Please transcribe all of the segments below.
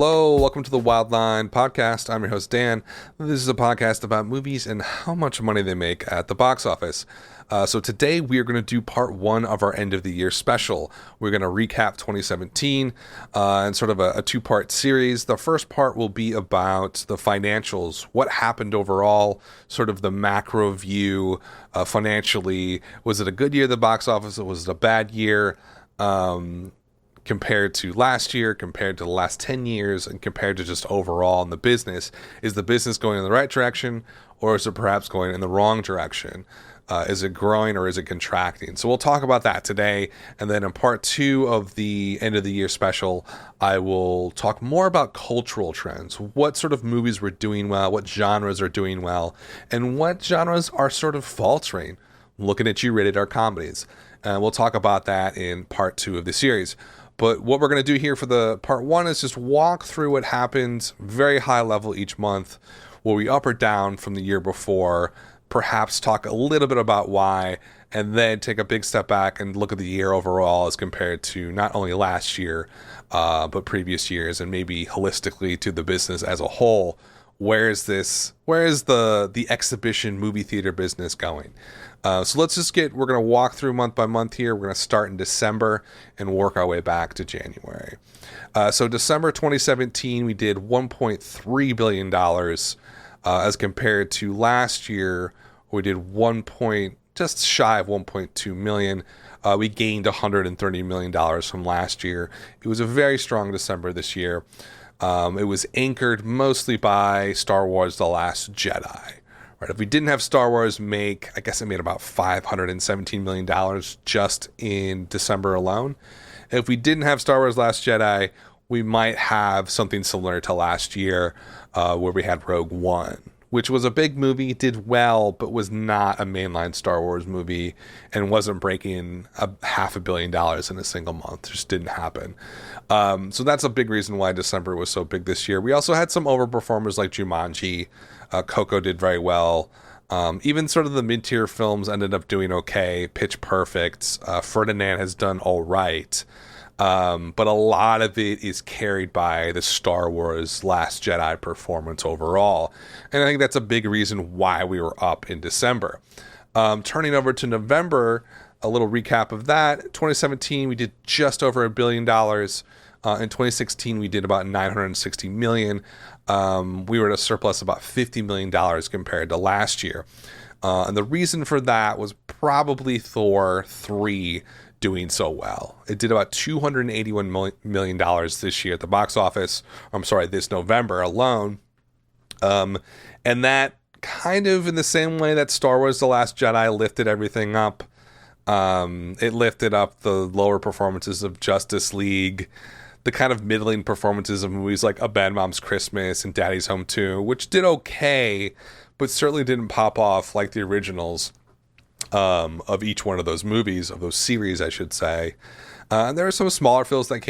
Hello, welcome to the Wildline Podcast. I'm your host, Dan. This is a podcast about movies and how much money they make at the box office. So today we are going to do part one of our end of the year special. We're going to recap 2017 and sort of a two-part series. The first part will be about the financials, what happened overall, sort of the macro view financially. Was it a good year at the box office or was it a bad year? Compared to last year, compared to the last 10 years, and compared to just overall in the business. Is the business going in the right direction, or is it perhaps going in the wrong direction? Is it growing or is it contracting? So we'll talk about that today. And then in part two of the end of the year special, I will talk more about cultural trends. What sort of movies were doing well, what genres are doing well, and what genres are sort of faltering. Looking at you, rated R comedies. And we'll talk about that in part two of the series. But what we're going to do here for the part one is just walk through what happened very high level each month. Were we up or down from the year before? Perhaps talk a little bit about why, and then take a big step back and look at the year overall as compared to not only last year, but previous years, and maybe holistically to the business as a whole. Where is the exhibition movie theater business going? So let's just we're going to walk through month by month here. We're going to start in December and work our way back to January. So December 2017, we did $1.3 billion as compared to last year, we did just shy of 1.2 million. We gained $130 million from last year. It was a very strong December this year. It was anchored mostly by Star Wars: The Last Jedi. Right? If we didn't have Star Wars I guess it made about $517 million just in December alone. If we didn't have Star Wars: Last Jedi, we might have something similar to last year where we had Rogue One, which was a big movie, did well, but was not a mainline Star Wars movie and wasn't breaking $500 million in a single month. It just didn't happen. So that's a big reason why December was so big this year. We also had some overperformers like Jumanji. Coco did very well. Even sort of the mid-tier films ended up doing okay. Pitch Perfect. Ferdinand has done all right. But a lot of it is carried by the Star Wars Last Jedi performance overall. And I think that's a big reason why we were up in December. Turning over to November, a little recap of that. 2017, we did just over $1 billion. In 2016, we did about $960 million. We were at a surplus of about $50 million compared to last year. And the reason for that was probably Thor 3 doing so well. It did about $281 million this year at the box office. This November alone. And that kind of in the same way that Star Wars: The Last Jedi lifted everything up. It lifted up the lower performances of Justice League, the kind of middling performances of movies like A Bad Mom's Christmas and Daddy's Home 2, which did okay, but certainly didn't pop off like the originals of each one of those movies, of those series, I should say. And there are some smaller films that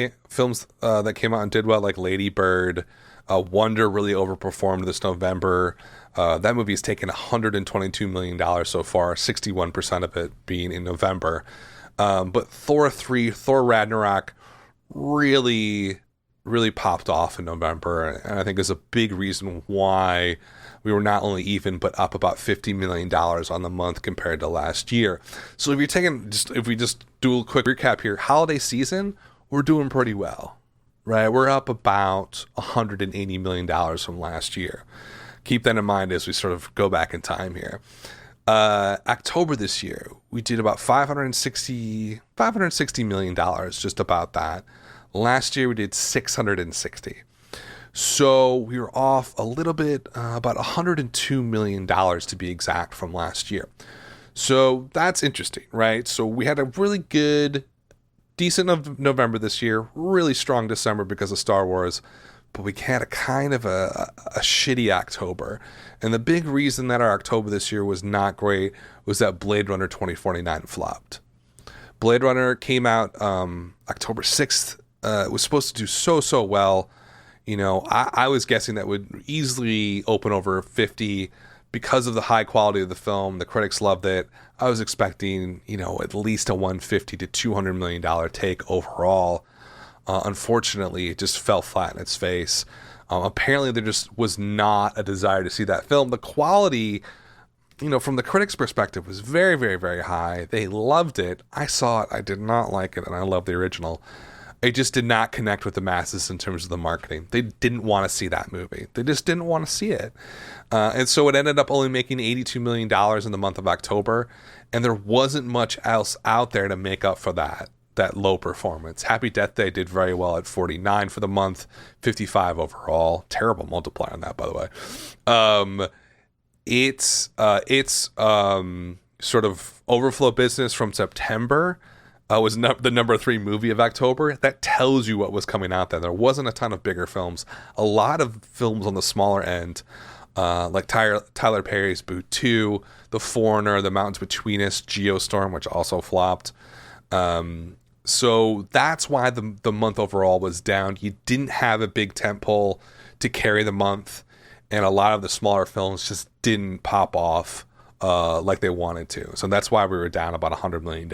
came out and did well, like Lady Bird. Wonder really overperformed this November. That movie has taken $122 million so far, 61% of it being in November. But Thor 3, Thor Ragnarok, really, really popped off in November, and I think is a big reason why we were not only even but up about $50 million on the month compared to last year. So if we just do a quick recap here, holiday season, we're doing pretty well, right? We're up about $180 million from last year. Keep that in mind as we sort of go back in time here. October this year, we did about $560 million, just about that. Last year, we did 660. So we were off a little bit, about $102 million to be exact from last year. So that's interesting, right? So we had a really good, decent November this year, really strong December because of Star Wars, but we had a kind of a shitty October. And the big reason that our October this year was not great was that Blade Runner 2049 flopped. Blade Runner came out October 6th. It was supposed to do so well. You know, I was guessing that would easily open over 50 because of the high quality of the film. The critics loved it. I was expecting, at least a $150 to $200 million take overall. unfortunately, it just fell flat in its face. Apparently, there just was not a desire to see that film. The quality, from the critics' perspective, was very, very, very high. They loved it. I saw it. I did not like it, and I love the original. It just did not connect with the masses in terms of the marketing. They didn't want to see that movie. They just didn't want to see it. And so it ended up only making $82 million in the month of October, and there wasn't much else out there to make up for that low performance. Happy Death Day did very well at 49 for the month, 55 overall. Terrible multiplier on that, by the way. It's sort of overflow business from September was the number 3 movie of October. That tells you what was coming out then. There wasn't a ton of bigger films. A lot of films on the smaller end, like Tyler Perry's Boo 2, The Foreigner, The Mountains Between Us, Geostorm, which also flopped. So that's why the month overall was down. You didn't have a big tentpole to carry the month, and a lot of the smaller films just didn't pop off like they wanted to. So that's why we were down about $100 million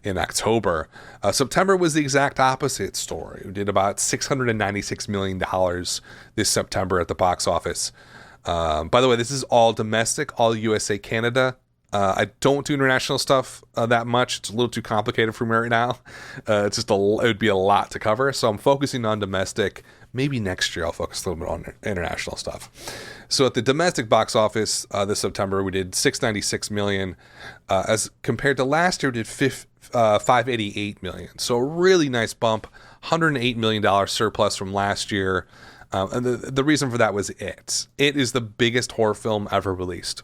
in October. September was the exact opposite story. We did about $696 million this September at the box office. By the way, this is all domestic, all USA, Canada. I don't do international stuff that much. It's a little too complicated for me right now. It would be a lot to cover. So I'm focusing on domestic. Maybe next year I'll focus a little bit on international stuff. So at the domestic box office this September, we did $696 million. As compared to last year, we did $588 million. So a really nice bump, $108 million surplus from last year. And the reason for that was It. It is the biggest horror film ever released.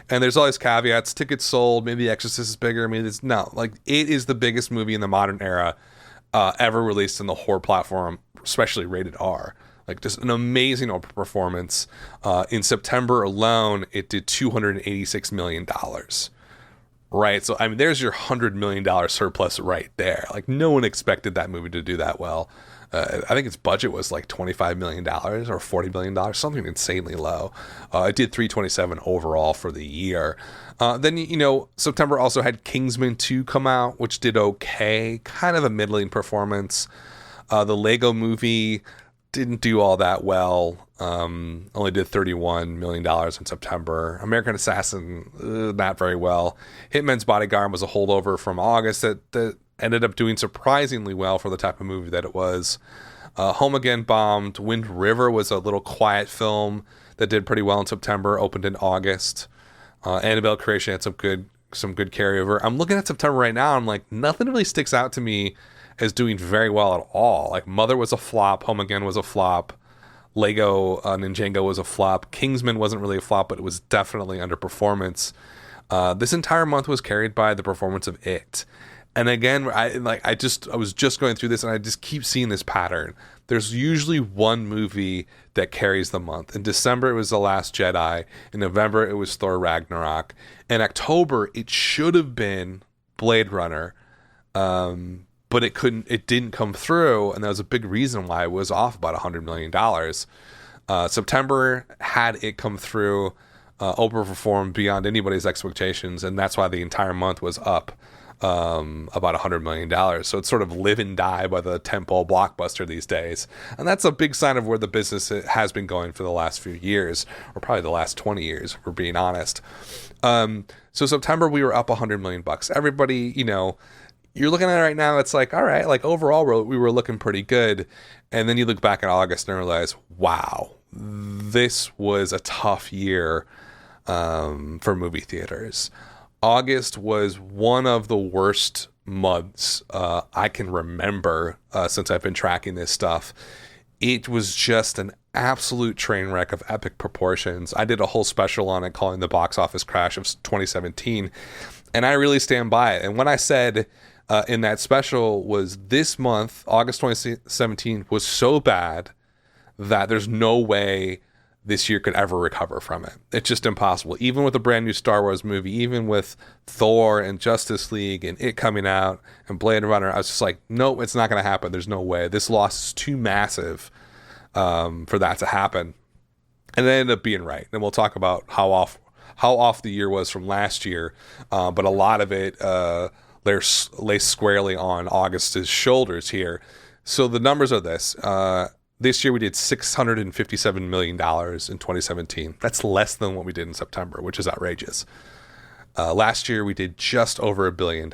And there's always caveats. Tickets sold. Maybe Exorcist is bigger. Maybe it's no. Like, it is the biggest movie in the modern era ever released in the horror platform, especially rated R. Like, just an amazing performance. In September alone, it did $286 million. Right? So, I mean, there's your $100 million surplus right there. Like, no one expected that movie to do that well. I think its budget was like $25 million or $40 million, something insanely low. It did $327 overall for the year. Then, September also had Kingsman 2 come out, which did okay, kind of a middling performance. The Lego Movie didn't do all that well. Only did $31 million in September. American Assassin, not very well. Hitman's Bodyguard was a holdover from August that ended up doing surprisingly well for the type of movie that it was. Home Again bombed. Wind River was a little quiet film that did pretty well in September, opened in August. Annabelle Creation had some good carryover. I'm looking at September right now. I'm like, nothing really sticks out to me as doing very well at all. Like, Mother was a flop. Home Again was a flop. Lego Ninjago was a flop. Kingsman wasn't really a flop, but it was definitely underperformance. This entire month was carried by the performance of It. And again, I was just going through this, and I just keep seeing this pattern. There's usually one movie that carries the month. In December, it was The Last Jedi. In November, it was Thor Ragnarok. In October, it should have been Blade Runner, but it didn't come through, and that was a big reason why it was off about $100 million. September had it come through, overperformed beyond anybody's expectations, and that's why the entire month was up about $100 million. So it's sort of live and die by the tentpole blockbuster these days. And that's a big sign of where the business has been going for the last few years, or probably the last 20 years, if we're being honest. So September, we were up $100 million. Everybody, you're looking at it right now, it's like, all right, like overall, we were looking pretty good. And then you look back at August and realize, wow, this was a tough year for movie theaters. August was one of the worst months I can remember since I've been tracking this stuff. It was just an absolute train wreck of epic proportions. I did a whole special on it calling the box office crash of 2017, and I really stand by it. And when I said in that special was this month, August 2017, was so bad that there's no way this year could ever recover from it. It's just impossible. Even with a brand new Star Wars movie, even with Thor and Justice League and it coming out and Blade Runner, I was just like, no, it's not going to happen. There's no way. This loss is too massive for that to happen. And it ended up being right. And we'll talk about how off the year was from last year. But a lot of it lays squarely on August's shoulders here. So the numbers are this. This year we did $657 million in 2017. That's less than what we did in September, which is outrageous. Last year we did just over $1 billion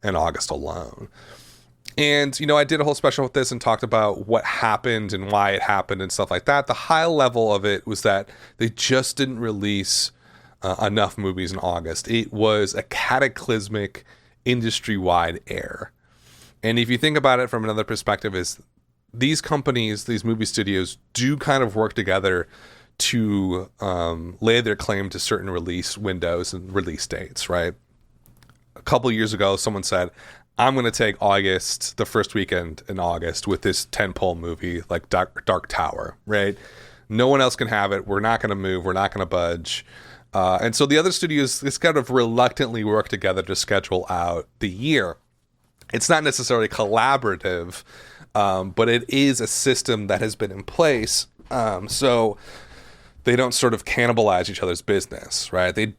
in August alone. And, I did a whole special with this and talked about what happened and why it happened and stuff like that. The high level of it was that they just didn't release enough movies in August. It was a cataclysmic industry-wide error. And if you think about it from another perspective, is these companies, these movie studios, do kind of work together to lay their claim to certain release windows and release dates, right? A couple years ago, someone said, I'm going to take August, the first weekend in August, with this tentpole movie like Dark Tower, right? No one else can have it. We're not going to move. We're not going to budge. And so the other studios, this kind of reluctantly work together to schedule out the year. It's not necessarily collaborative, but it is a system that has been in place. So they don't sort of cannibalize each other's business, right? They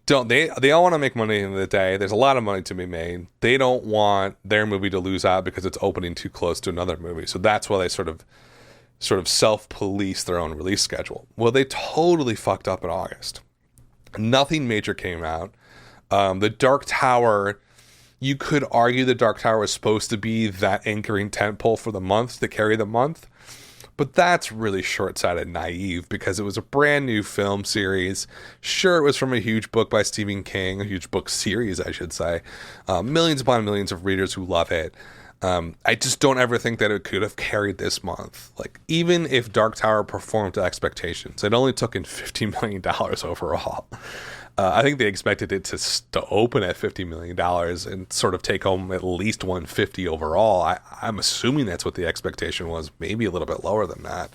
all want to make money at the end of the day. There's a lot of money to be made. They don't want their movie to lose out because it's opening too close to another movie. So that's why they sort of self-police their own release schedule. Well, they totally fucked up in August. Nothing major came out. The Dark Tower, you could argue the Dark Tower was supposed to be that anchoring tentpole for the month to carry the month. But that's really short-sighted and naive because it was a brand new film series. Sure, it was from a huge book by Stephen King, a huge book series, I should say. Millions upon millions of readers who love it. I just don't ever think that it could have carried this month. Like, even if Dark Tower performed to expectations, it only took in $50 million overall. I think they expected it to open at $50 million and sort of take home at least $150 overall. I'm assuming that's what the expectation was, maybe a little bit lower than that.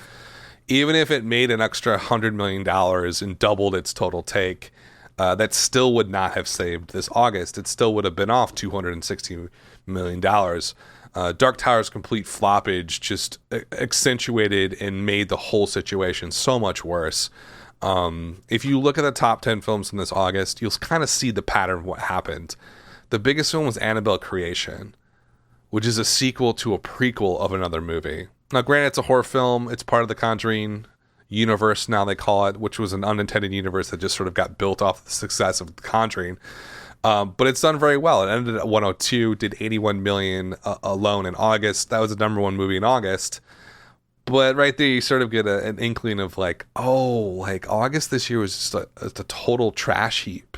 Even if it made an extra $100 million and doubled its total take, that still would not have saved this August. It still would have been off $260 million. Dark Tower's complete floppage just accentuated and made the whole situation so much worse. If you look at the top 10 films in this August, you'll kind of see the pattern of what happened. The biggest film was Annabelle Creation, which is a sequel to a prequel of another movie. Now, granted, it's a horror film. It's part of the Conjuring universe, now they call it, which was an unintended universe that just sort of got built off the success of the Conjuring. But it's done very well. It ended at 102, did 81 million alone in August. That was the number one movie in August. But right there, you sort of get an inkling of August this year was just a total trash heap.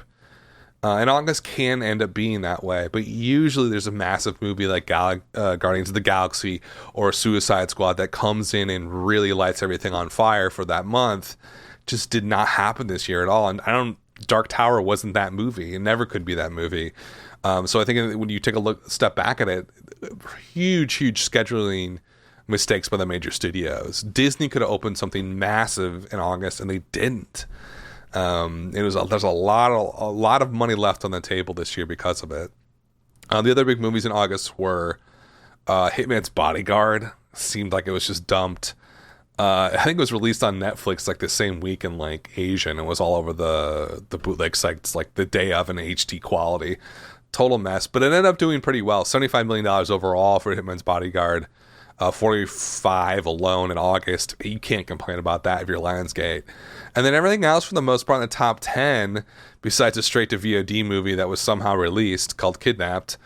And August can end up being that way, but usually there's a massive movie like Guardians of the Galaxy or Suicide Squad that comes in and really lights everything on fire for that month. Just did not happen this year at all. And Dark Tower wasn't that movie. It never could be that movie. So I think when you take a step back at it, huge scheduling mistakes by the major studios. Disney could have opened something massive in August, and they didn't. There's a lot of money left on the table this year because of it. The other big movies in August were Hitman's Bodyguard. Seemed like it was just dumped. I think it was released on Netflix like the same week in like Asia, and it was all over the bootleg sites like the day of in HD quality. Total mess, but it ended up doing pretty well. $75 million overall for Hitman's Bodyguard. 45 alone in August. You can't complain about that if you're Lionsgate. And then everything else for the most part in the top 10, besides a straight to VOD movie that was somehow released called Kidnapped,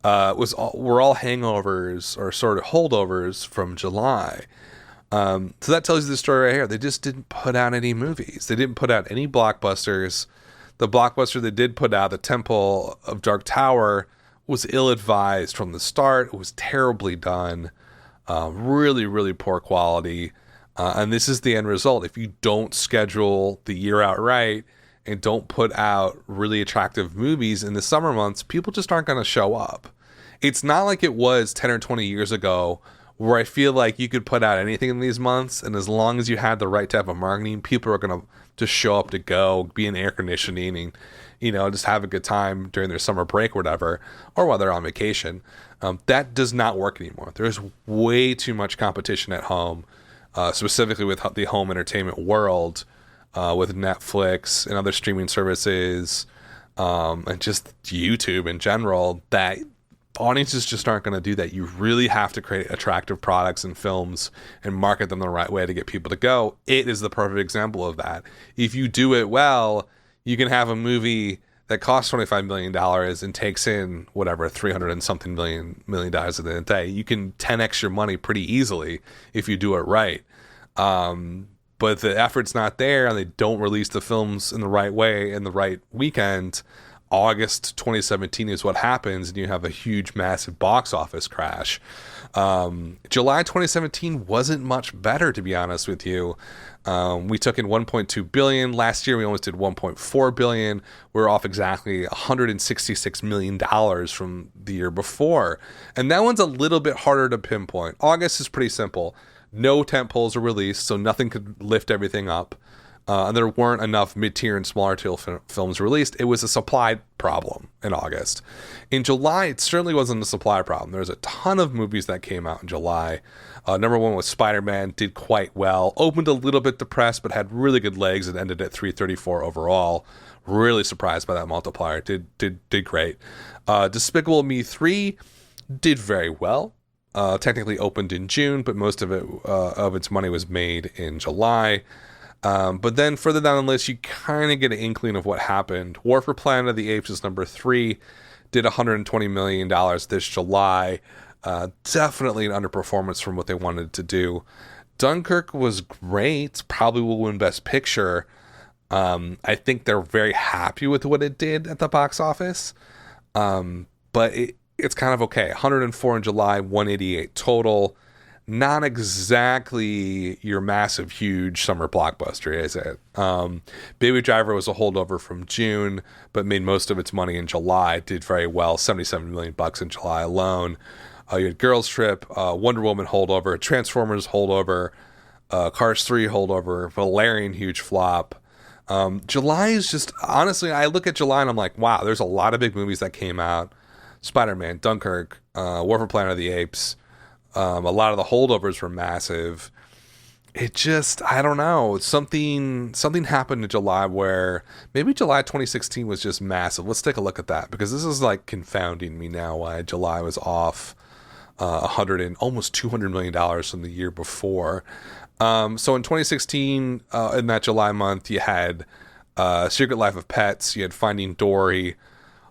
were all hangovers or sort of holdovers from July. So that tells you the story right here. They just didn't put out any movies. They didn't put out any blockbusters. The blockbuster they did put out, The Temple of Dark Tower, was ill-advised from the start. It was terribly done. Really poor quality. And this is the end result. If you don't schedule the year out right and don't put out really attractive movies in the summer months, people just aren't going to show up. It's not like it was 10 or 20 years ago where I feel like you could put out anything in these months, and as long as you had the right type of marketing, people are going to just show up to go, be in air conditioning, and, just have a good time during their summer break or whatever, or while they're on vacation. That does not work anymore. There's way too much competition at home, specifically with the home entertainment world, with Netflix and other streaming services, and just YouTube in general, that audiences just aren't going to do that. You really have to create attractive products and films and market them the right way to get people to go. It is the perfect example of that. If you do it well, you can have a movie that costs $25 million and takes in whatever, 300 and something million dollars at the end of the day. You can 10x your money pretty easily if you do it right. But the effort's not there, and they don't release the films in the right way in the right weekend. August 2017 is what happens, and you have a huge, massive box office crash. July 2017 wasn't much better, to be honest with you. We took in $1.2 billion. Last year, we almost did $1.4 billion. We're off exactly $166 million from the year before. And that one's a little bit harder to pinpoint. August is pretty simple. No tentpoles are released, so nothing could lift everything up. And there weren't enough mid-tier and smaller tier films released. It was a supply problem in August. In July, it certainly wasn't a supply problem. There was a ton of movies that came out in July. Number one was Spider-Man, did quite well. Opened a little bit depressed, but had really good legs and ended at 334 overall. Really surprised by that multiplier. Did great. Despicable Me 3 did very well. Technically opened in June, but most of its money was made in July. But then further down the list, you kind of get an inkling of what happened. War for Planet of the Apes is number 3, did $120 million this July. Definitely an underperformance from what they wanted to do. Dunkirk was great, probably will win Best Picture. I think they're very happy with what it did at the box office. But it's kind of okay. 104 in July, 188 total. Not exactly your massive, huge summer blockbuster, is it? Baby Driver was a holdover from June, but made most of its money in July. Did very well, $77 million in July alone. You had Girls Trip, Wonder Woman holdover, Transformers holdover, Cars 3 holdover, Valerian huge flop. July is just, honestly, I look at July and I'm like, wow, there's a lot of big movies that came out. Spider-Man, Dunkirk, War for Planet of the Apes. A lot of the holdovers were massive. It just, I don't know. Something happened in July where maybe July 2016 was just massive. Let's take a look at that, because this is like confounding me now why July was off almost $200 million from the year before. So in 2016, in that July month, you had Secret Life of Pets, you had Finding Dory,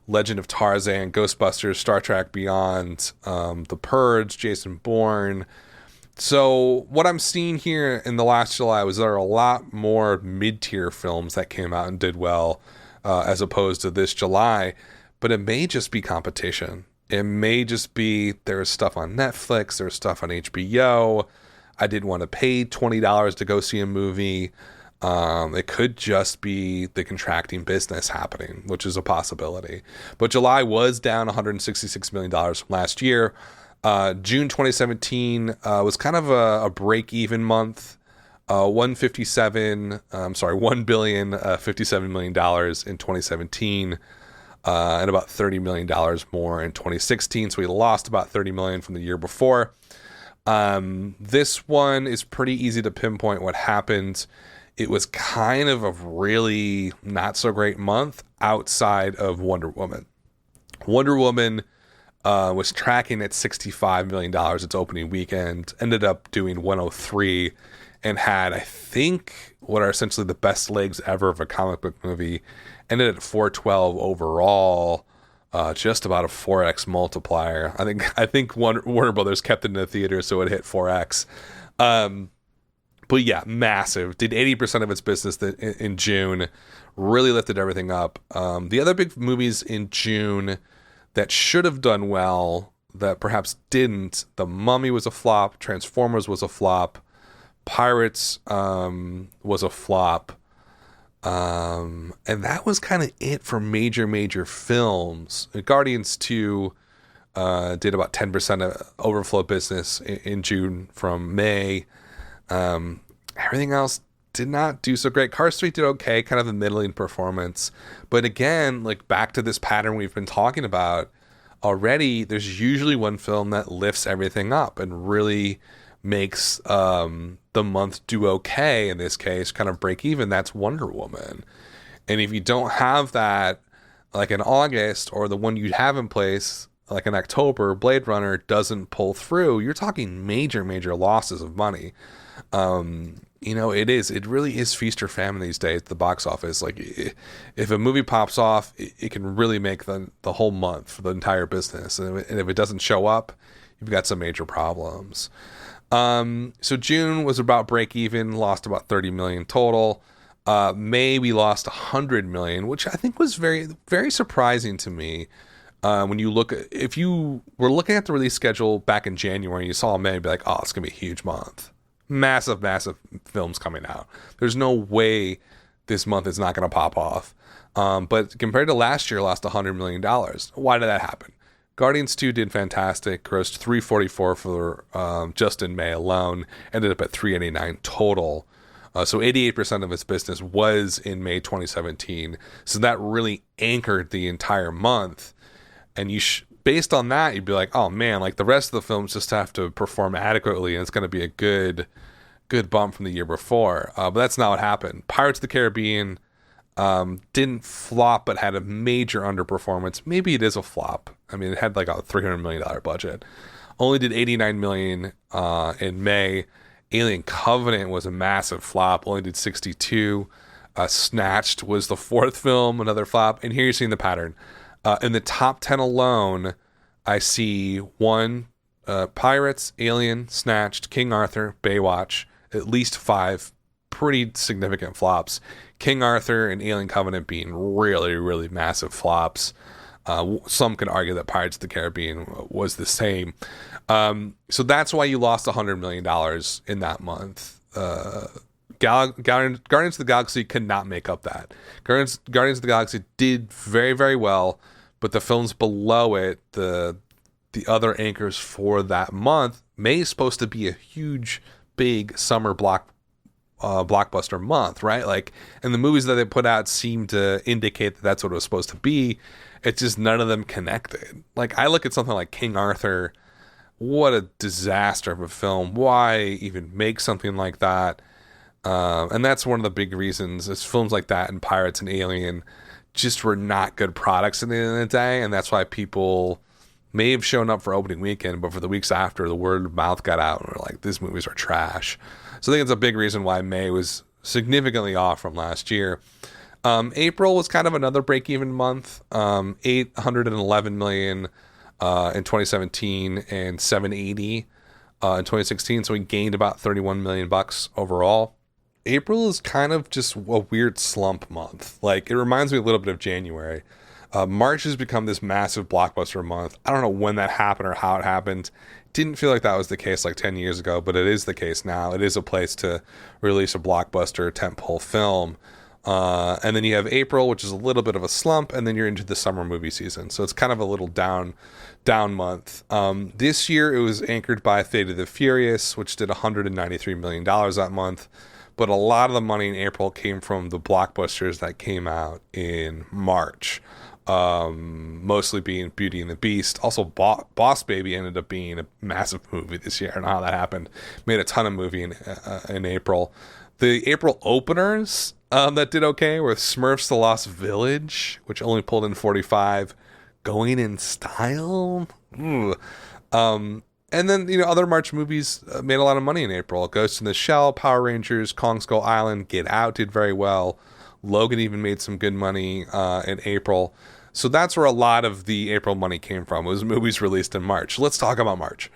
Legend of Tarzan, Ghostbusters, Star Trek Beyond, The Purge, Jason Bourne. So what I'm seeing here in the last July was there are a lot more mid-tier films that came out and did well as opposed to this July. But it may just be competition. It may just be there's stuff on Netflix, there's stuff on HBO. I didn't want to pay $20 to go see a movie. It could just be the contracting business happening, which is a possibility. But July was down $166 million from last year. June 2017 was kind of a break-even month. $1 billion, $57 million in 2017, and about $30 million more in 2016. So we lost about $30 million from the year before. This one is pretty easy to pinpoint what happened. It was kind of a really not so great month outside of Wonder Woman. Wonder Woman was tracking at $65 million its opening weekend, ended up doing 103, and had, I think, what are essentially the best legs ever of a comic book movie. Ended at 412 overall, just about a 4x multiplier. I think Warner Brothers kept it in the theater, so it hit 4x. But yeah, massive. Did 80% of its business in June. Really lifted everything up. The other big movies in June that should have done well, that perhaps didn't. The Mummy was a flop. Transformers was a flop. Pirates was a flop. And that was kind of it for major films. Guardians 2 did about 10% of overflow business in June from May. Everything else did not do so great. Cars 3 did okay, kind of a middling performance. But again, like back to this pattern we've been talking about already, there's usually one film that lifts everything up and really makes the month do okay, in this case, kind of break even. That's Wonder Woman. And if you don't have that, like in August, or the one you'd have in place, like in October, Blade Runner doesn't pull through, you're talking major, major losses of money. It really is feast or famine these days at the box office. Like, if a movie pops off, it can really make the whole month for the entire business. And if it doesn't show up, you've got some major problems. So June was about break even, lost about 30 million total. May we lost 100 million, which I think was very, very surprising to me. When you look at, if you were looking at the release schedule back in January, you saw May, be like, oh, it's gonna be a huge month. Massive, massive films coming out. There's no way this month is not going to pop off. But compared to last year, lost $100 million. Why did that happen? Guardians 2 did fantastic, grossed 344 for just in May alone, ended up at 389 total. So 88% of its business was in May 2017. So that really anchored the entire month. And based on that, you'd be like, oh man, like the rest of the films just have to perform adequately, and it's going to be a good bump from the year before. But that's not what happened. Pirates of the Caribbean didn't flop, but had a major underperformance. Maybe it is a flop. I mean, it had like a $300 million budget. Only did $89 million in May. Alien Covenant was a massive flop. Only did 62. Snatched was the fourth film, another flop. And here you're seeing the pattern. In the top 10 alone, I see Pirates, Alien, Snatched, King Arthur, Baywatch, at least 5 pretty significant flops. King Arthur and Alien Covenant being really, really massive flops. Some can argue that Pirates of the Caribbean was the same. So that's why you lost $100 million in that month. Guardians of the Galaxy could not make up that. Guardians of the Galaxy did very, very well, but the films below it, the other anchors for that month, May is supposed to be a huge, big summer blockbuster month, right? Like, and the movies that they put out seem to indicate that that's what it was supposed to be. It's just none of them connected. Like, I look at something like King Arthur, what a disaster of a film. Why even make something like that? And that's one of the big reasons is films like that and Pirates and Alien just were not good products at the end of the day. And that's why people may have shown up for opening weekend, but for the weeks after, the word of mouth got out and we're like, these movies are trash. So I think it's a big reason why May was significantly off from last year. April was kind of another break-even month. 811 million in 2017 and 780 in 2016. So we gained about 31 million bucks overall. April is kind of just a weird slump month. Like, it reminds me a little bit of January. March has become this massive blockbuster month. I don't know when that happened or how it happened. Didn't feel like that was the case like 10 years ago, but it is the case now. It is a place to release a blockbuster tentpole film. And then you have April, which is a little bit of a slump, and then you're into the summer movie season. So it's kind of a little down month. This year it was anchored by Fate of the Furious, which did $193 million that month. But a lot of the money in April came from the blockbusters that came out in March. Mostly being Beauty and the Beast. Also, Boss Baby ended up being a massive movie this year. I don't know how that happened. Made a ton of movie in April. The April openers that did okay were Smurfs: The Lost Village, which only pulled in 45. Going in Style. And then, other March movies made a lot of money in April. Ghost in the Shell, Power Rangers, Kong Skull Island, Get Out did very well. Logan even made some good money in April. So that's where a lot of the April money came from. It was movies released in March. Let's talk about March.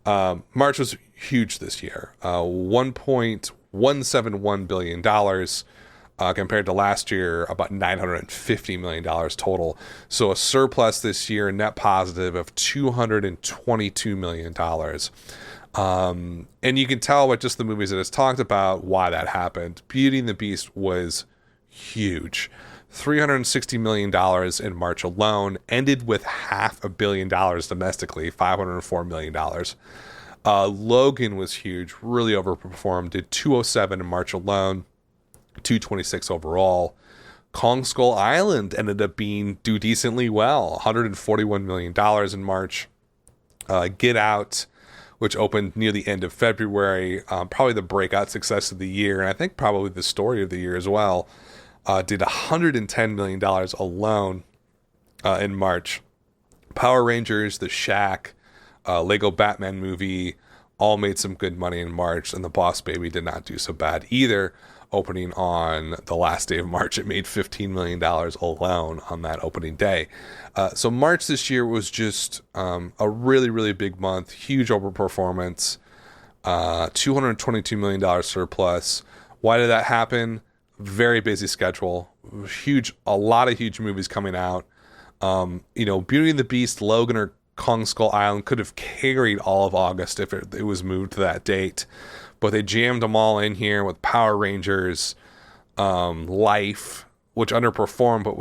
March was huge this year. $1.171 billion compared to last year, about $950 million total. So a surplus this year, net positive of $222 million. And you can tell with just the movies that it's talked about why that happened. Beauty and the Beast was huge. $360 million in March alone, ended with $500 million domestically, $504 million. Logan was huge, really overperformed, did 207 in March alone, 226 overall. Kong Skull Island ended up do decently well, $141 million in March. Get Out, which opened near the end of February, probably the breakout success of the year, and I think probably the story of the year as well, did $110 million alone in March. Power Rangers, The Shack, Lego Batman movie all made some good money in March, and The Boss Baby did not do so bad either. Opening on the last day of March, it made $15 million alone on that opening day. So March this year was just a really, really big month, huge overperformance, $222 million surplus. Why did that happen? Very busy schedule, a lot of huge movies coming out. Beauty and the Beast, Logan, or Kong Skull Island could have carried all of August if it was moved to that date, but they jammed them all in here with Power Rangers, Life, which underperformed, but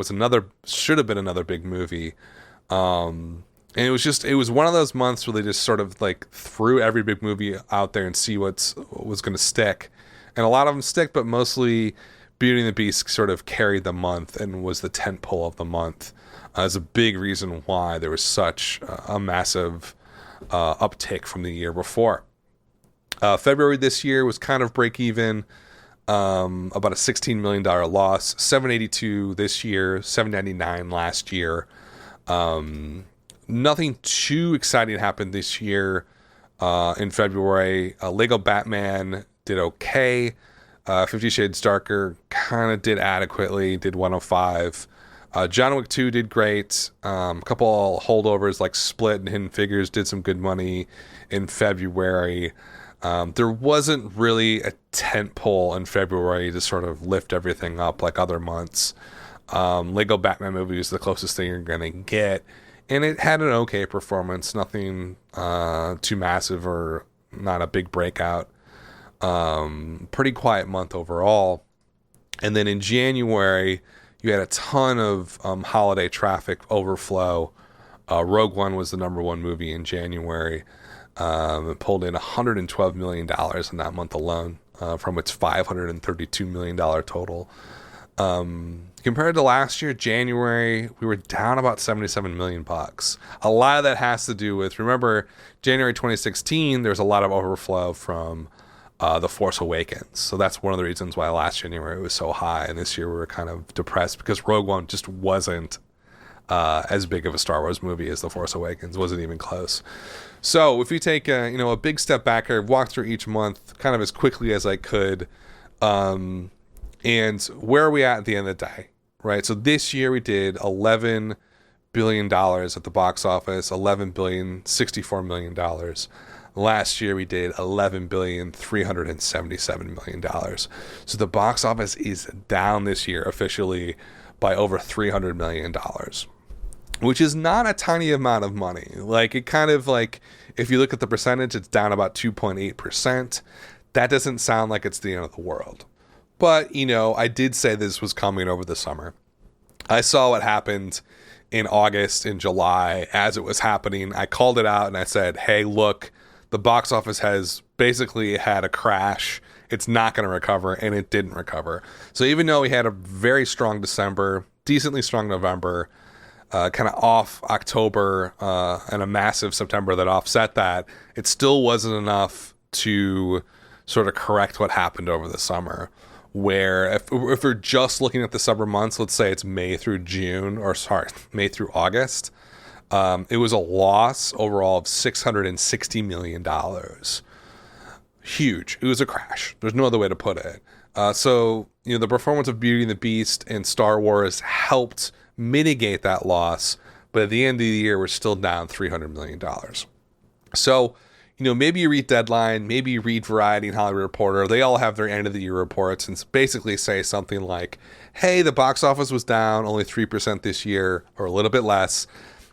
should have been another big movie. And it was one of those months where they just sort of like threw every big movie out there and see what was going to stick. And a lot of them stick, but mostly Beauty and the Beast sort of carried the month and was the tentpole of the month. Is a big reason why there was such a massive uptick from the year before. February this year was kind of break even, about a $16 million loss, $782 this year, $799 last year. Nothing too exciting happened this year in February. Lego Batman did okay. 50 Shades Darker kind of did adequately, did 105. John Wick 2 did great. A couple holdovers like Split and Hidden Figures did some good money in February. There wasn't really a tent pole in February to sort of lift everything up like other months. Lego Batman movie is the closest thing you're going to get. And it had an okay performance, nothing too massive or not a big breakout. Pretty quiet month overall. And then in January, you had a ton of holiday traffic overflow. Rogue One was the number one movie in January. It pulled in $112 million in that month alone from its $532 million total. Compared to last year, January, we were down about $77 million. A lot of that has to do with, remember, January 2016, there's a lot of overflow from The Force Awakens. So that's one of the reasons why last January was so high, and this year we were kind of depressed because Rogue One just wasn't as big of a Star Wars movie as The Force Awakens. Wasn't even close. So if you take a big step back here, walk through each month kind of as quickly as I could, and where are we at the end of the day, right? So this year we did $11 billion at the box office, $11,064 million. Last year we did $11,377 million. So the box office is down this year officially by over $300 million, which is not a tiny amount of money. Like, it kind of like, if you look at the percentage, it's down about 2.8%. That doesn't sound like it's the end of the world. But, I did say this was coming over the summer. I saw what happened in August, in July, as it was happening. I called it out and I said, hey, look, the box office has basically had a crash. It's not going to recover, and it didn't recover. So even though we had a very strong December, decently strong November, kind of off October, and a massive September that offset that, it still wasn't enough to sort of correct what happened over the summer. Where if we're just looking at the summer months, let's say it's May through August, it was a loss overall of $660 million. Huge. It was a crash. There's no other way to put it. So the performance of Beauty and the Beast and Star Wars helped mitigate that loss, but at the end of the year, we're still down $300 million. So, maybe you read Deadline, maybe you read Variety and Hollywood Reporter. They all have their end of the year reports and basically say something like, hey, the box office was down only 3% this year, or a little bit less.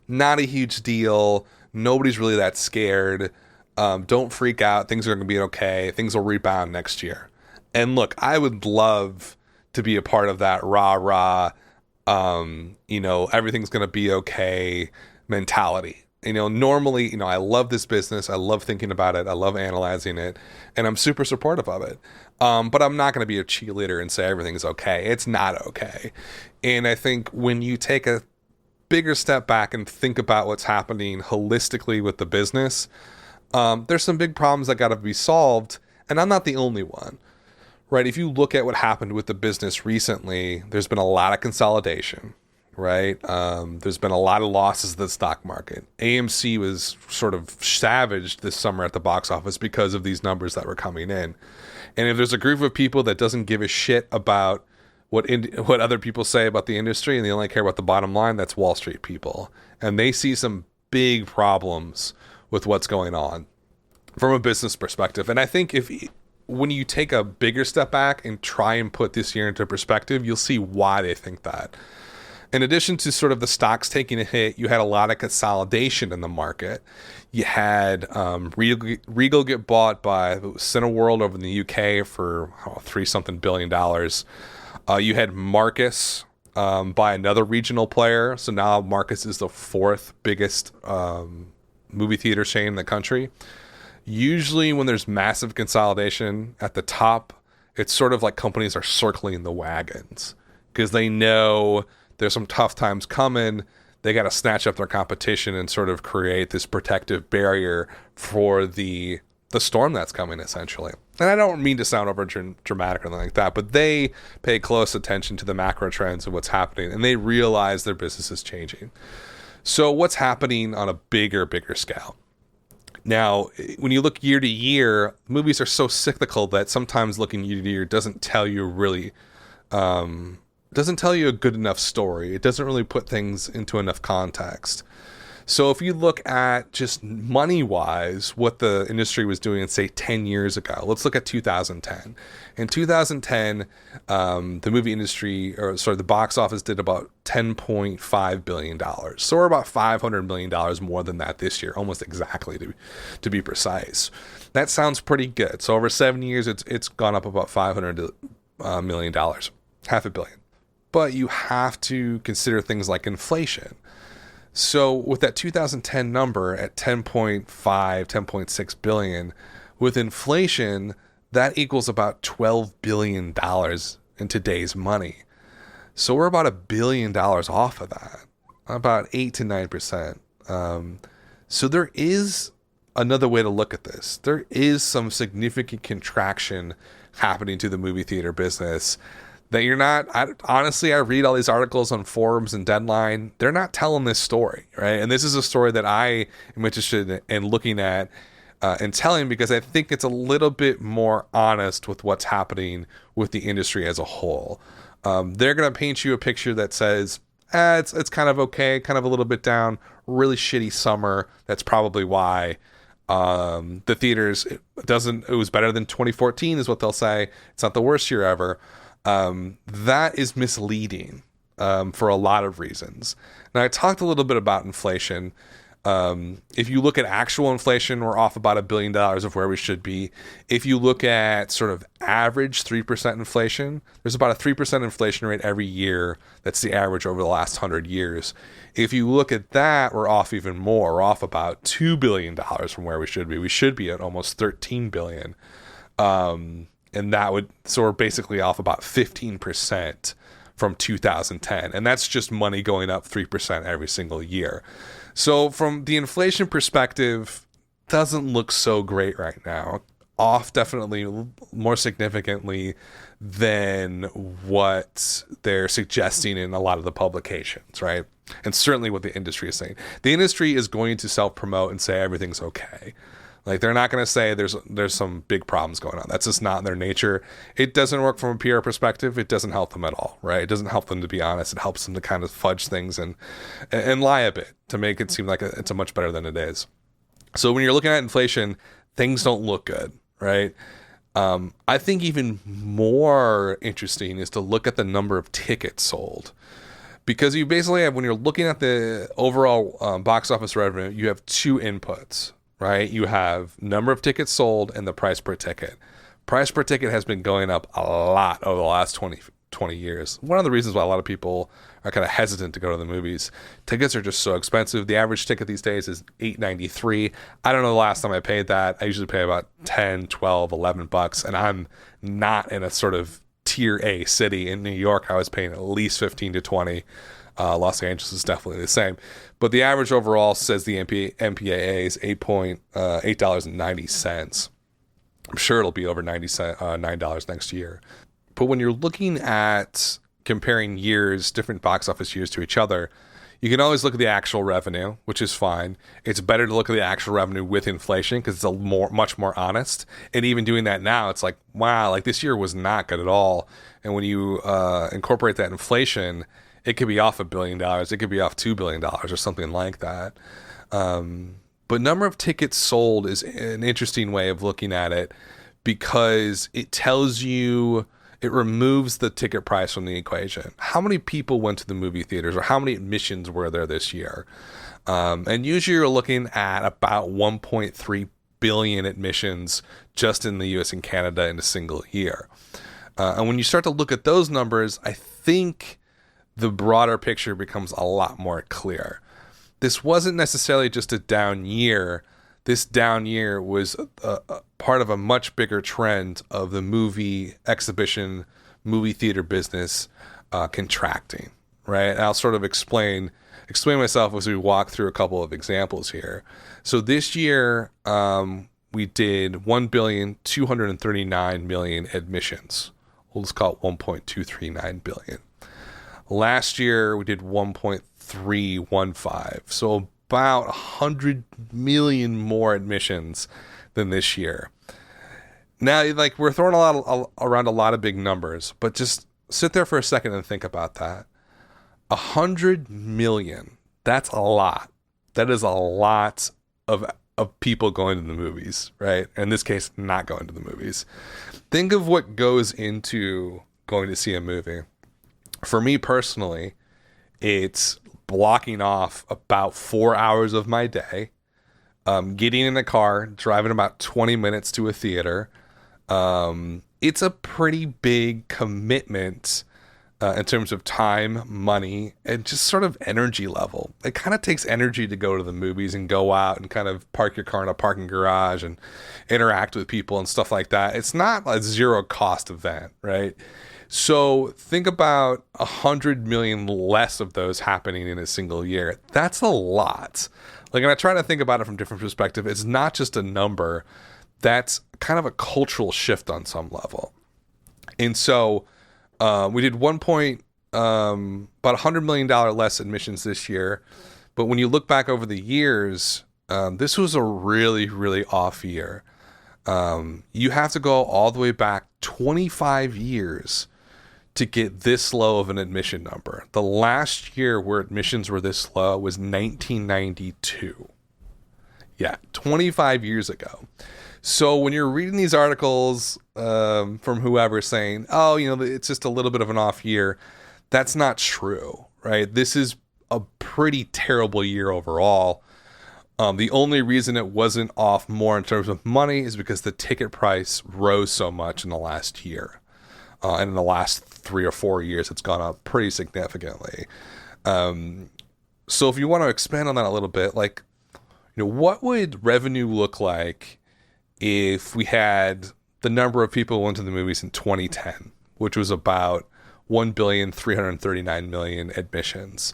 Not a huge deal. Nobody's really that scared. Don't freak out. Things are going to be okay. Things will rebound next year. And look, I would love to be a part of that rah-rah, everything's going to be okay mentality. Normally, I love this business. I love thinking about it. I love analyzing it. And I'm super supportive of it. But I'm not going to be a cheerleader and say everything's okay. It's not okay. And I think when you take a bigger step back and think about what's happening holistically with the business, there's some big problems that got to be solved. And I'm not the only one, right? If you look at what happened with the business recently, there's been a lot of consolidation. right? There's been a lot of losses to the stock market. AMC was sort of savaged this summer at the box office because of these numbers that were coming in. And if there's a group of people that doesn't give a shit about what other people say about the industry and they only care about the bottom line, that's Wall Street people. And they see some big problems with what's going on from a business perspective. And I think when you take a bigger step back and try and put this year into perspective, you'll see why they think that. In addition to sort of the stocks taking a hit, you had a lot of consolidation in the market. You had Regal get bought by Cineworld over in the UK for $3-something billion. You had Marcus by another regional player. So now Marcus is the fourth biggest movie theater chain in the country. Usually when there's massive consolidation at the top, it's sort of like companies are circling the wagons because they know there's some tough times coming. They got to snatch up their competition and sort of create this protective barrier for the storm that's coming, essentially. And I don't mean to sound over dramatic or anything like that, but they pay close attention to the macro trends of what's happening, and they realize their business is changing. So what's happening on a bigger scale? Now, when you look year to year, movies are so cyclical that sometimes looking year to year doesn't tell you a good enough story. It doesn't really put things into enough context. So if you look at just money-wise, what the industry was doing, say, 10 years ago, let's look at 2010. In 2010, the movie industry, the box office did about $10.5 billion. So we're about $500 million more than that this year, almost exactly to be precise. That sounds pretty good. So over 7 years, it's gone up about $500 million, $500 million. But you have to consider things like inflation. So with that 2010 number at 10.6 billion, with inflation, that equals about $12 billion in today's money. So we're about $1 billion off of that, about 8 to 9%. So there is another way to look at this. There is some significant contraction happening to the movie theater business that you're not, honestly, I read all these articles on forums and Deadline. They're not telling this story, right? And this is a story that I am interested in looking at and telling because I think it's a little bit more honest with what's happening with the industry as a whole. They're going to paint you a picture that says, it's kind of okay, kind of a little bit down, really shitty summer. That's probably why the theaters, it was better than 2014 is what they'll say. It's not the worst year ever. That is misleading for a lot of reasons. Now, I talked a little bit about inflation. If you look at actual inflation, we're off about $1 billion of where we should be. If you look at sort of average 3% inflation, there's about a 3% inflation rate every year. That's the average over the last 100 years. If you look at that, we're off even more. We're off about $2 billion from where we should be. We should be at almost $13 billion. And so we're basically off about 15% from 2010. And that's just money going up 3% every single year. So from the inflation perspective, doesn't look so great right now. Off definitely more significantly than what they're suggesting in a lot of the publications, right? And certainly what the industry is saying. The industry is going to self-promote and say everything's okay. Like, they're not going to say there's some big problems going on. That's just not in their nature. It doesn't work from a PR perspective. It doesn't help them at all, right? It doesn't help them to be honest. It helps them to kind of fudge things and lie a bit to make it seem like it's a much better than it is. So when you're looking at inflation, things don't look good, right? I think even more interesting is to look at the number of tickets sold. Because you basically have, when you're looking at the overall box office revenue, you have two inputs. Right? You have number of tickets sold and the price per ticket. Price per ticket has been going up a lot over the last 20 years. One of the reasons why a lot of people are kind of hesitant to go to the movies. Tickets are just so expensive. The average ticket these days is $8.93. I don't know the last time I paid that. I usually pay about 10, 12, 11 bucks, and I'm not in a sort of tier A city. In New York, I was paying at least 15 to 20. Los Angeles is definitely the same. But the average overall, says the MPAA, is $8.90. I'm sure it'll be over $9 next year. But when you're looking at comparing years, different box office years to each other, you can always look at the actual revenue, which is fine. It's better to look at the actual revenue with inflation because it's much more honest. And even doing that now, it's like, wow, like this year was not good at all. And when you incorporate that inflation, it could be off $1 billion. It could be off $2 billion or something like that. But number of tickets sold is an interesting way of looking at it because it tells you, it removes the ticket price from the equation. How many people went to the movie theaters or how many admissions were there this year? And usually you're looking at about 1.3 billion admissions just in the US and Canada in a single year. And when you start to look at those numbers, I think the broader picture becomes a lot more clear. This wasn't necessarily just a down year. This down year was a part of a much bigger trend of the movie exhibition, movie theater business contracting, right? And I'll sort of explain myself as we walk through a couple of examples here. So this year, we did 1,239,000,000 admissions. We'll just call it 1.239 billion. Last year, we did 1.315. So about 100 million more admissions than this year. Now, like, we're throwing around a lot of big numbers, but just sit there for a second and think about that. 100 million. That's a lot. That is a lot of people going to the movies, right? In this case, not going to the movies. Think of what goes into going to see a movie. For me personally, it's blocking off about 4 hours of my day, getting in a car, driving about 20 minutes to a theater. It's a pretty big commitment in terms of time, money, and just sort of energy level. It kind of takes energy to go to the movies and go out and kind of park your car in a parking garage and interact with people and stuff like that. It's not a zero cost event, right? So think about 100 million less of those happening in a single year. That's a lot. Like, and I try to think about it from different perspective. It's not just a number. That's kind of a cultural shift on some level. And so we did about $100 million less admissions this year. But when you look back over the years, this was a really, really off year. You have to go all the way back 25 years to get this low of an admission number. The last year where admissions were this low was 1992. Yeah, 25 years ago. So when you're reading these articles from whoever saying, oh, you know, it's just a little bit of an off year, that's not true, right? This is a pretty terrible year overall. The only reason it wasn't off more in terms of money is because the ticket price rose so much in the last year. And in the last 3 or 4 years, it's gone up pretty significantly. So if you want to expand on that a little bit, like, you know, what would revenue look like if we had the number of people who went to the movies in 2010, which was about 1,339,000,000 admissions?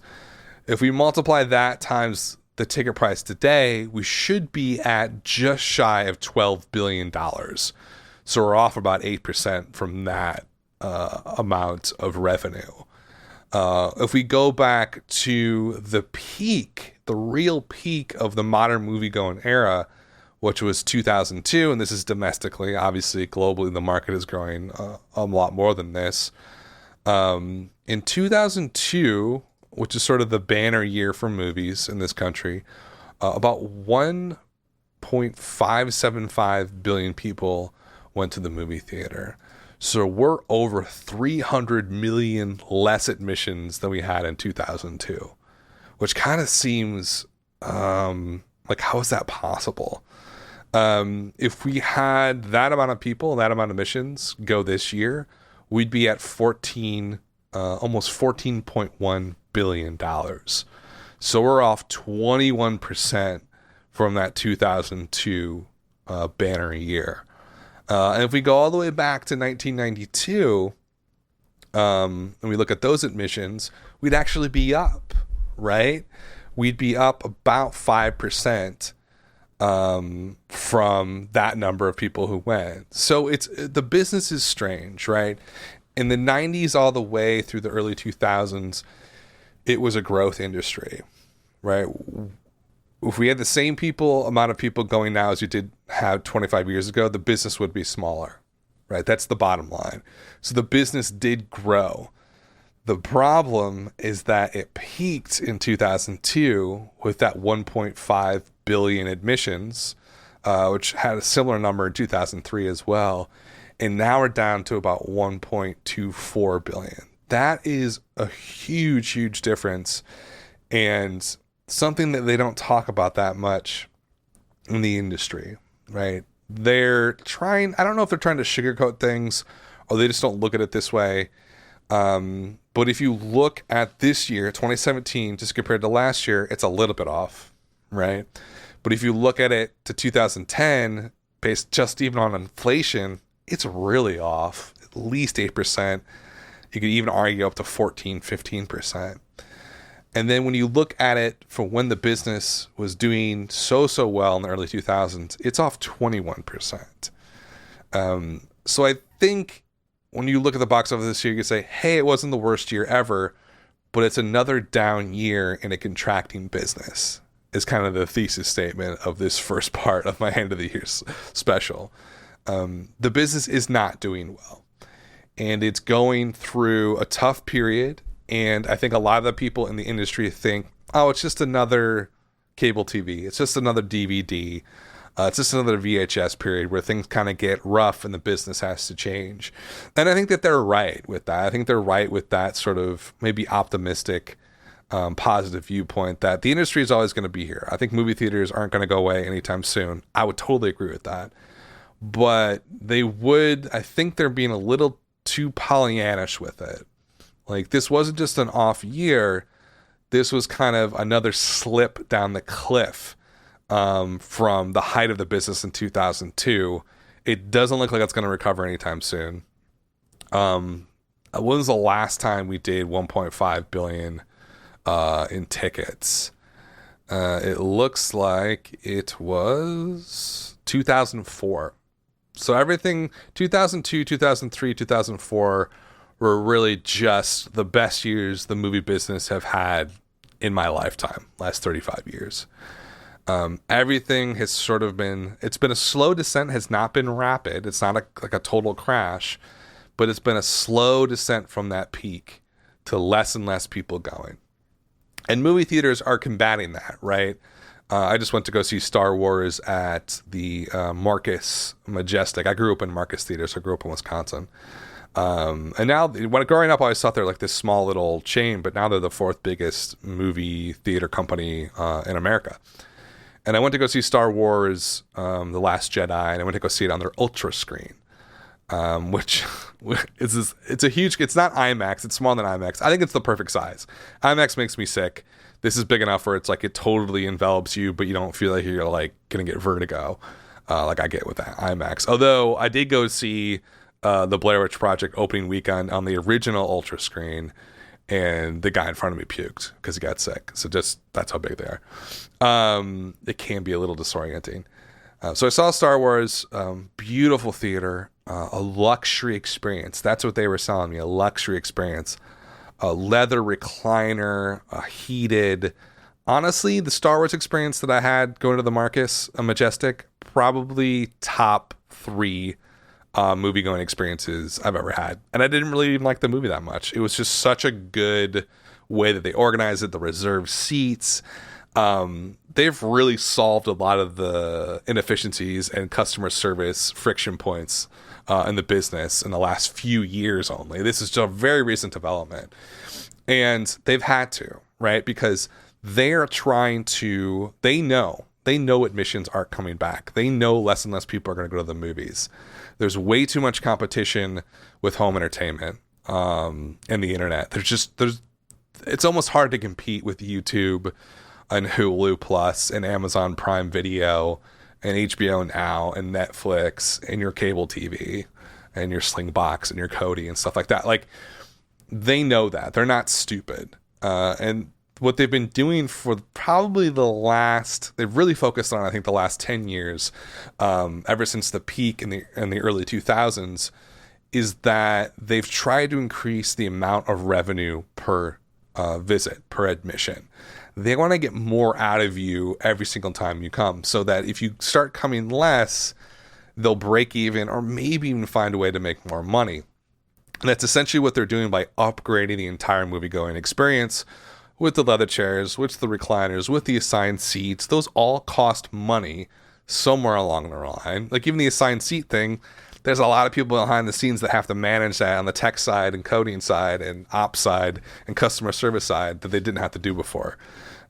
If we multiply that times the ticket price today, we should be at just shy of $12 billion. So we're off about 8% from that amount of revenue. If we go back to the peak, the real peak of the modern movie-going era, which was 2002, and this is domestically, obviously globally the market is growing a lot more than this. In 2002, which is sort of the banner year for movies in this country, about 1.575 billion people went to the movie theater. So we're over 300 million less admissions than we had in 2002, which kind of seems like, how is that possible? If we had that amount of people, that amount of admissions go this year, we'd be at almost $14.1 billion. So we're off 21% from that 2002 banner year. And if we go all the way back to 1992, and we look at those admissions, we'd actually be up, right? We'd be up about 5% from that number of people who went. So the business is strange, right? in the 90s all the way through the early 2000s, it was a growth industry, right? If we had the same amount of people going now as you did have 25 years ago, the business would be smaller, right? That's the bottom line. So the business did grow. The problem is that it peaked in 2002 with that 1.5 billion admissions, which had a similar number in 2003 as well. And now we're down to about 1.24 billion. That is a huge, huge difference. And something that they don't talk about that much in the industry, right? They're trying, I don't know if they're trying to sugarcoat things or they just don't look at it this way. But if you look at this year, 2017, just compared to last year, it's a little bit off, right? But if you look at it to 2010, based just even on inflation, it's really off, at least 8%. You could even argue up to 14, 15%. And then when you look at it for when the business was doing so well in the early 2000s, it's off 21%. So I think when you look at the box office this year, you can say, hey, it wasn't the worst year ever, but it's another down year in a contracting business, is kind of the thesis statement of this first part of my end of the year special. The business is not doing well, and it's going through a tough period. And I think a lot of the people in the industry think, oh, it's just another cable TV. It's just another DVD. It's just another VHS period where things kind of get rough and the business has to change. And I think that they're right with that. I think they're right with that sort of maybe optimistic, positive viewpoint that the industry is always going to be here. I think movie theaters aren't going to go away anytime soon. I would totally agree with that. But I think they're being a little too Pollyannish with it. Like, this wasn't just an off year. This was kind of another slip down the cliff from the height of the business in 2002. It doesn't look like it's going to recover anytime soon. When was the last time we did 1.5 billion in tickets? It looks like it was 2004. So everything 2002, 2003, 2004 were really just the best years the movie business have had in my lifetime, last 35 years. Everything has sort of it's been a slow descent, has not been rapid. It's not like a total crash, but it's been a slow descent from that peak to less and less people going. And movie theaters are combating that, right? I just went to go see Star Wars at the Marcus Majestic. I grew up in Marcus Theater, so I grew up in Wisconsin. And now, when growing up, I always thought they're like this small little chain, but now they're the fourth biggest movie theater company in America. And I went to go see Star Wars, The Last Jedi, and I went to go see it on their Ultra screen, which it's a huge, it's not IMAX, it's smaller than IMAX. I think it's the perfect size. IMAX makes me sick. This is big enough where it's like it totally envelops you, but you don't feel like you're like going to get vertigo like I get with that IMAX. Although I did go see the Blair Witch Project opening weekend on the original Ultra screen, and the guy in front of me puked because he got sick. So just, that's how big they are. It can be a little disorienting. So I saw Star Wars, beautiful theater, a luxury experience. That's what they were selling me, a luxury experience. A leather recliner, a heated. Honestly, the Star Wars experience that I had going to the Marcus Majestic, probably top 3 movie-going experiences I've ever had. And I didn't really even like the movie that much. It was just such a good way that they organized it, the reserved seats. They've really solved a lot of the inefficiencies and customer service friction points in the business in the last few years only. This is just a very recent development. And they've had to, right? Because they're trying to, they know admissions aren't coming back. They know less and less people are going to go to the movies. There's way too much competition with home entertainment and the internet. It's almost hard to compete with YouTube and Hulu Plus and Amazon Prime Video and HBO Now and Netflix and your cable TV and your Slingbox and your Kodi and stuff like that. Like, they know that. They're not stupid. And what they've been doing for probably they've really focused on, I think, the last 10 years, ever since the peak in the early 2000s, is that they've tried to increase the amount of revenue per visit, per admission. They want to get more out of you every single time you come, so that if you start coming less, they'll break even or maybe even find a way to make more money. And that's essentially what they're doing by upgrading the entire movie-going experience with the leather chairs, with the recliners, with the assigned seats. Those all cost money somewhere along the line. Like even the assigned seat thing, there's a lot of people behind the scenes that have to manage that on the tech side and coding side and ops side and customer service side that they didn't have to do before.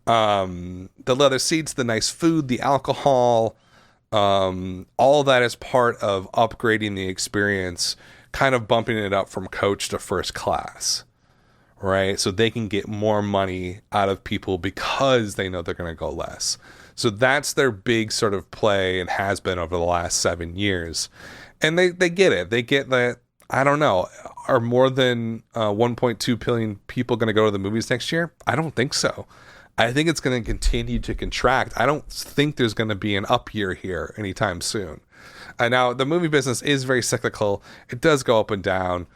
The leather seats, the nice food, the alcohol, all that is part of upgrading the experience, kind of bumping it up from coach to first class, right? So they can get more money out of people because they know they're going to go less. So that's their big sort of play and has been over the last 7 years. And they get it. They get that, I don't know, are more than 1.2 billion people going to go to the movies next year? I don't think so. I think it's going to continue to contract. I don't think there's going to be an up year here anytime soon. Now, the movie business is very cyclical. It does go up and down.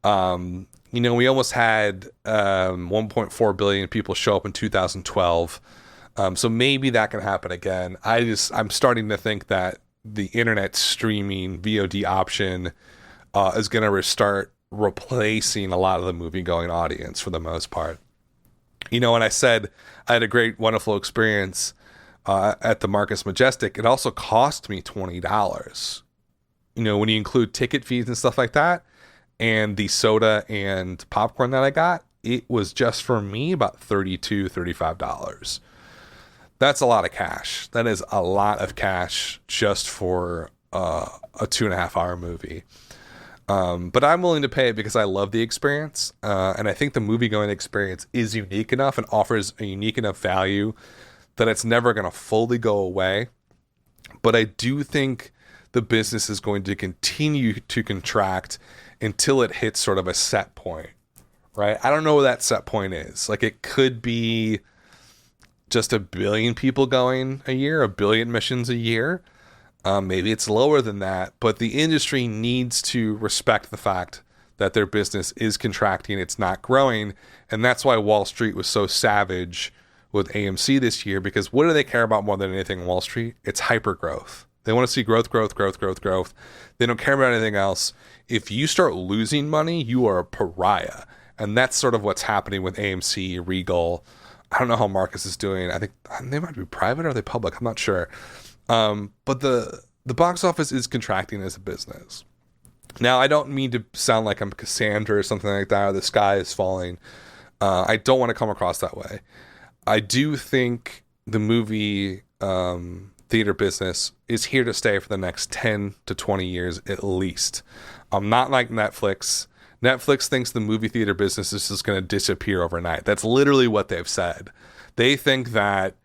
We almost had 1.4 billion people show up in 2012. So maybe that can happen again. I'm starting to think that the internet streaming VOD option is going to start replacing a lot of the movie-going audience for the most part. When I said I had a great, wonderful experience at the Marcus Majestic, it also cost me $20. When you include ticket fees and stuff like that, and the soda and popcorn that I got, it was just for me about $32, $35. That's a lot of cash. That is a lot of cash just for a 2.5 hour movie. But I'm willing to pay it because I love the experience. And I think the movie going experience is unique enough and offers a unique enough value that it's never going to fully go away. But I do think the business is going to continue to contract until it hits sort of a set point, right? I don't know what that set point is. Like it could be just 1 billion people going a year, 1 billion missions a year. Maybe it's lower than that, but the industry needs to respect the fact that their business is contracting, it's not growing, and that's why Wall Street was so savage with AMC this year, because what do they care about more than anything in Wall Street? It's hyper growth. They want to see growth. They don't care about anything else. If you start losing money, you are a pariah, and that's sort of what's happening with AMC, Regal. I don't know how Marcus is doing. I think they might be private or are they public? I'm not sure. But the box office is contracting as a business. Now, I don't mean to sound like I'm Cassandra or something like that, or the sky is falling. I don't want to come across that way. I do think the movie theater business is here to stay for the next 10 to 20 years at least. Not like Netflix. Netflix thinks the movie theater business is just going to disappear overnight. That's literally what they've said. They think that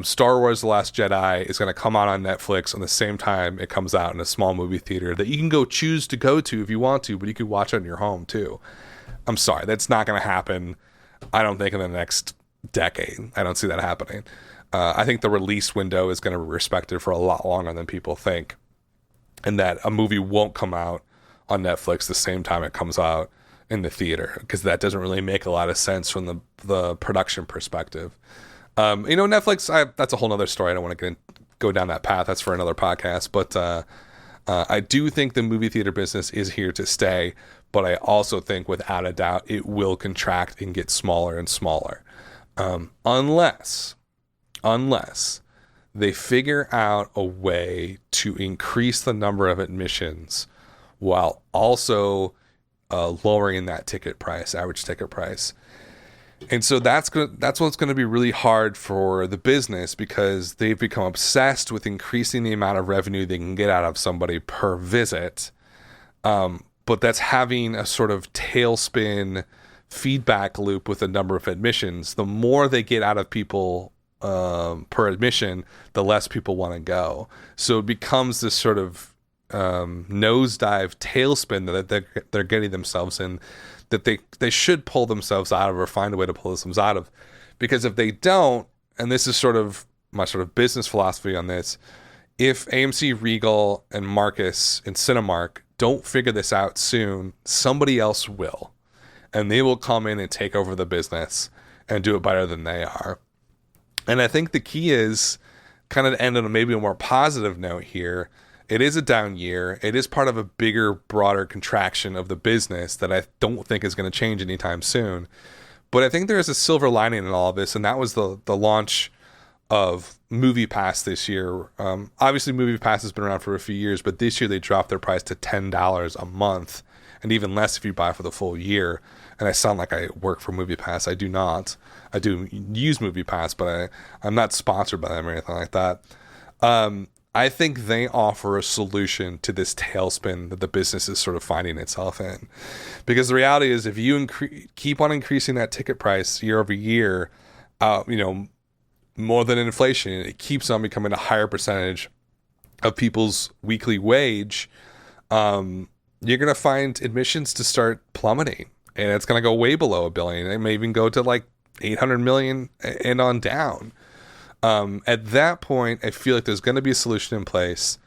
Star Wars The Last Jedi is going to come out on Netflix on the same time it comes out in a small movie theater that you can go choose to go to if you want to, but you can watch it in your home too. I'm sorry, that's not going to happen, I don't think, in the next decade. I don't see that happening. I think the release window is going to be respected for a lot longer than people think, and that a movie won't come out on Netflix the same time it comes out in the theater, because that doesn't really make a lot of sense from the production perspective. Netflix, that's a whole nother story. I don't want to go down that path. That's for another podcast. But I do think the movie theater business is here to stay. But I also think, without a doubt, it will contract and get smaller and smaller. Unless they figure out a way to increase the number of admissions while also lowering that average ticket price. And so that's what's going to be really hard for the business, because they've become obsessed with increasing the amount of revenue they can get out of somebody per visit. But that's having a sort of tailspin feedback loop with the number of admissions. The more they get out of people per admission, the less people want to go. So it becomes this sort of nosedive tailspin that they're getting themselves in, that they should pull themselves out of, or find a way to pull themselves out of. Because if they don't, and this is sort of my sort of business philosophy on this, if AMC, Regal, and Marcus and Cinemark don't figure this out soon, somebody else will. And they will come in and take over the business and do it better than they are. And I think the key is kind of to end on maybe a more positive note here. It is a down year. It is part of a bigger, broader contraction of the business that I don't think is going to change anytime soon. But I think there is a silver lining in all of this, and that was the launch of MoviePass this year. Obviously, MoviePass has been around for a few years, but this year they dropped their price to $10 a month, and even less if you buy for the full year. And I sound like I work for MoviePass. I do not. I do use MoviePass, but I'm not sponsored by them or anything like that. I think they offer a solution to this tailspin that the business is sort of finding itself in. Because the reality is, if you keep on increasing that ticket price year over year, more than inflation, it keeps on becoming a higher percentage of people's weekly wage. You're going to find admissions to start plummeting, and it's going to go way below $1 billion. It may even go to like 800 million and on down. At that point, I feel like there's going to be a solution in place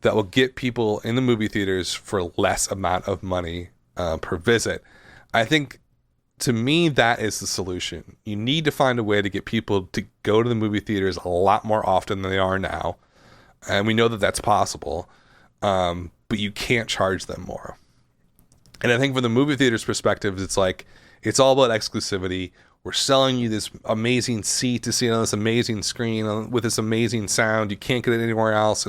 that will get people in the movie theaters for less amount of money per visit. I think, to me, that is the solution. You need to find a way to get people to go to the movie theaters a lot more often than they are now. And we know that that's possible, but you can't charge them more. And I think from the movie theater's perspective, it's like, it's all about exclusivity. We're selling you this amazing seat to see it on this amazing screen with this amazing sound. You can't get it anywhere else.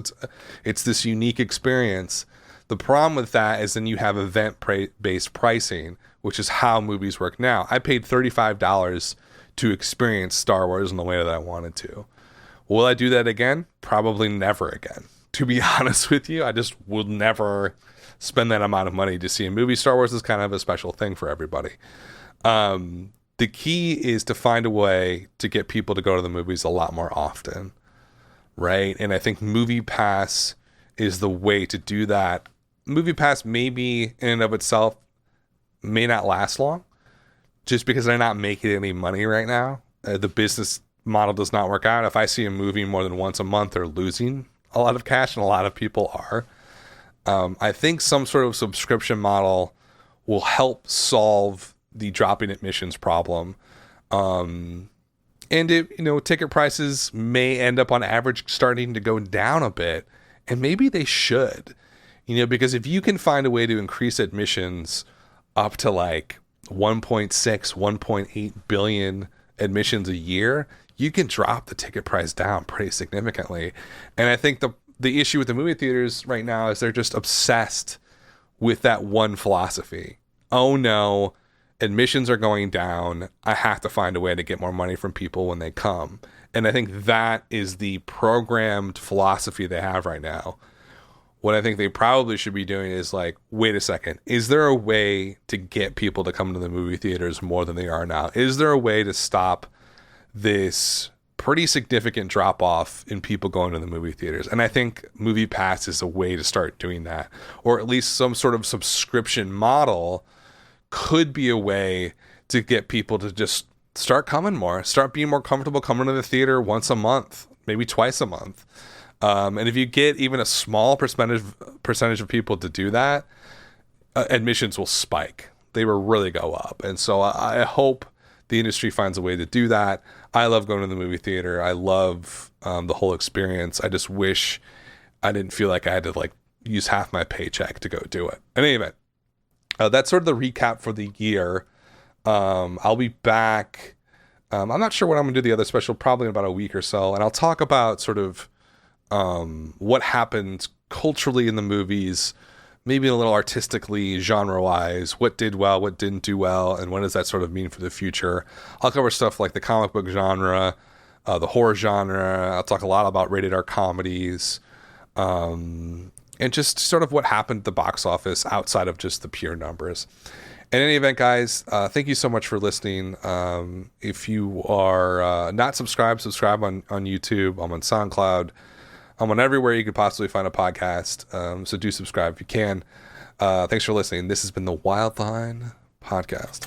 It's this unique experience. The problem with that is then you have event-based pricing, which is how movies work now. I paid $35 to experience Star Wars in the way that I wanted to. Will I do that again? Probably never again. To be honest with you, I just will never spend that amount of money to see a movie. Star Wars is kind of a special thing for everybody. The key is to find a way to get people to go to the movies a lot more often, right? And I think MoviePass is the way to do that. MoviePass maybe in and of itself may not last long, just because they're not making any money right now. The business model does not work out. If I see a movie more than once a month, they're losing a lot of cash, and a lot of people are. I think some sort of subscription model will help solve the dropping admissions problem. And ticket prices may end up on average starting to go down a bit, and maybe they should, because if you can find a way to increase admissions up to like 1.6, 1.8 billion admissions a year, you can drop the ticket price down pretty significantly. And I think the issue with the movie theaters right now is they're just obsessed with that one philosophy. Oh no, admissions are going down. I have to find a way to get more money from people when they come. And I think that is the programmed philosophy they have right now. What I think they probably should be doing is like, wait a second, is there a way to get people to come to the movie theaters more than they are now? Is there a way to stop this pretty significant drop off in people going to the movie theaters? And I think MoviePass is a way to start doing that, or at least some sort of subscription model could be a way to get people to just start coming more, start being more comfortable coming to the theater once a month, maybe twice a month. And if you get even a small percentage of people to do that, admissions will spike. They will really go up. And so I hope the industry finds a way to do that. I love going to the movie theater. I love the whole experience. I just wish I didn't feel like I had to use half my paycheck to go do it. In any event, that's sort of the recap for the year. I'll be back. I'm not sure when I'm going to do the other special, probably in about a week or so. And I'll talk about sort of what happened culturally in the movies, maybe a little artistically, genre-wise, what did well, what didn't do well, and what does that sort of mean for the future. I'll cover stuff like the comic book genre, the horror genre. I'll talk a lot about rated R comedies, and just sort of what happened at the box office outside of just the pure numbers. In any event, guys, thank you so much for listening. If you are not subscribed, subscribe on YouTube. I'm on SoundCloud. I'm on everywhere you could possibly find a podcast. So do subscribe if you can. Thanks for listening. This has been the Wildline Podcast.